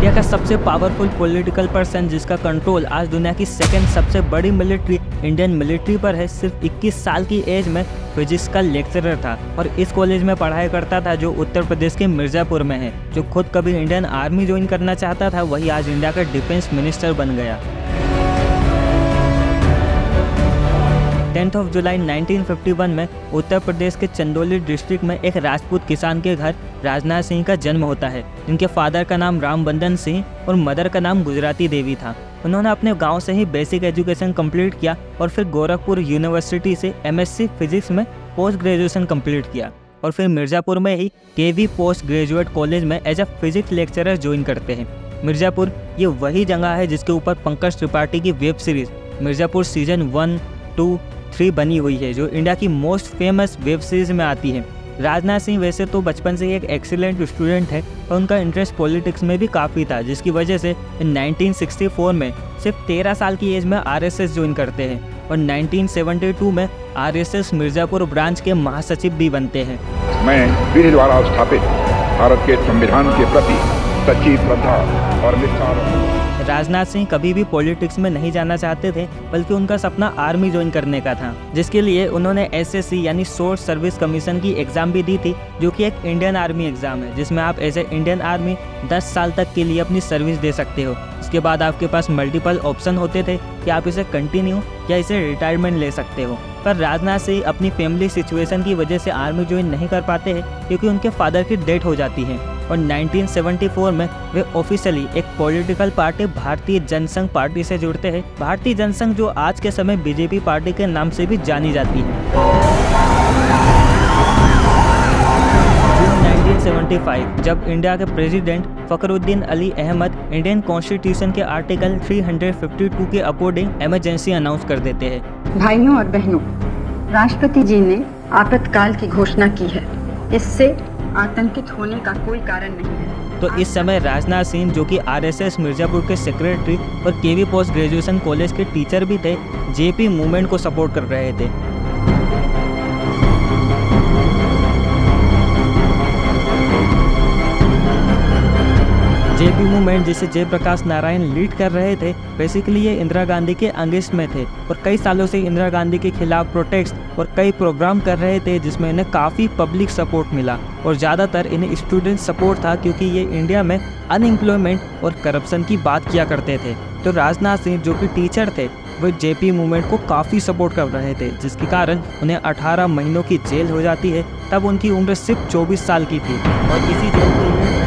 India का सबसे powerful political person जिसका कंट्रोल आज दुनिया की सेकंड सबसे बड़ी मिलिट्री इंडियन मिलिट्री पर है, सिर्फ 21 साल की एज में फिजिक्स का लेक्चरर था और इस कॉलेज में पढ़ाई करता था जो उत्तर प्रदेश के मिर्ज़ापुर में है। जो खुद कभी इंडियन आर्मी ज्वाइन करना चाहता था वही आज इंडिया का डिफेंस मिनिस्टर बन गया। 10 जुलाई 1951 में उत्तर प्रदेश के चंदौली डिस्ट्रिक्ट में एक राजपूत किसान के घर राजनाथ सिंह का जन्म होता है, जिनके फादर का नाम रामबंदन सिंह और मदर का नाम गुजराती देवी था। उन्होंने अपने गांव से ही बेसिक एजुकेशन कंप्लीट किया और फिर गोरखपुर यूनिवर्सिटी से एमएससी फिजिक्स में पोस्ट ग्रेजुएशन कंप्लीट किया और फिर मिर्ज़ापुर में ही केवी पोस्ट ग्रेजुएट कॉलेज में as a physics lecturer join करते हैं। मिर्ज़ापुर ये वही जगह है जिसके ऊपर पंकज त्रिपाठी की वेब सीरीज मिर्ज़ापुर सीजन 1, 2, 3 बनी हुई है, जो इंडिया की मोस्ट फेमस वेब सीरीज में आती है। राजनाथ सिंह वैसे तो बचपन से ही एक एक्सीलेंट स्टूडेंट है और उनका इंटरेस्ट पॉलिटिक्स में भी काफ़ी था, जिसकी वजह से 1964 में सिर्फ 13 साल की एज में आरएसएस ज्वाइन करते हैं और 1972 में आरएसएस मिर्ज़ापुर ब्रांच के महासचिव भी बनते हैं। मैं विधि द्वारा स्थापित भारत के संविधान के प्रति सच्ची श्रद्धा और निष्ठा रखूंगा। राजनाथ सिंह कभी भी पॉलिटिक्स में नहीं जाना चाहते थे, बल्कि उनका सपना आर्मी ज्वाइन करने का था, जिसके लिए उन्होंने एसएससी यानी शॉर्ट सर्विस कमीशन की एग्ज़ाम भी दी थी, जो कि एक इंडियन आर्मी एग्ज़ाम है जिसमें आप एज ए इंडियन आर्मी 10 साल तक के लिए अपनी सर्विस दे सकते हो। इसके बाद आपके पास मल्टीपल ऑप्शन होते थे कि आप इसे कंटिन्यू या इसे रिटायरमेंट ले सकते हो। पर राजनाथ सिंह अपनी फैमिली सिचुएशन की वजह से आर्मी ज्वाइन नहीं कर पाते हैं क्योंकि उनके फादर की डेथ हो जाती है और 1974 में वे ऑफिशियली एक पॉलिटिकल पार्टी भारतीय जनसंघ पार्टी से जुड़ते हैं। भारतीय जनसंघ जो आज के समय बीजेपी पार्टी के नाम से भी जानी जाती है। जून 1975 जब इंडिया के president Fakhruddin Ali Ahmed Indian constitution के आर्टिकल 352 के अकॉर्डिंग इमरजेंसी अनाउंस कर देते हैं। भाइयों और बहनों, राष्ट्रपति जी ने आपातकाल की घोषणा की है। इससे आतंकित होने का कोई कारण नहीं है। तो इस समय राजनाथ सिंह, जो कि आरएसएस मिर्ज़ापुर के सेक्रेटरी और केवी पोस्ट ग्रेजुएशन कॉलेज के टीचर भी थे, जेपी मूवमेंट को सपोर्ट कर रहे थे। जेपी मूवमेंट, जिसे जयप्रकाश नारायण लीड कर रहे थे, बेसिकली ये इंदिरा गांधी के अगेंस्ट में थे और कई सालों से इंदिरा गांधी के खिलाफ प्रोटेस्ट और कई प्रोग्राम कर रहे थे, जिसमें इन्हें काफ़ी पब्लिक सपोर्ट मिला और ज़्यादातर इन्हें स्टूडेंट सपोर्ट था क्योंकि ये इंडिया में अनएम्प्लॉयमेंट और करप्शन की बात किया करते थे। तो राजनाथ सिंह, जो कि टीचर थे, वो जेपी मूवमेंट को काफ़ी सपोर्ट कर रहे थे, जिसके कारण उन्हें 18 महीनों की जेल हो जाती है। तब उनकी उम्र सिर्फ 24 साल की थी और इसी जेल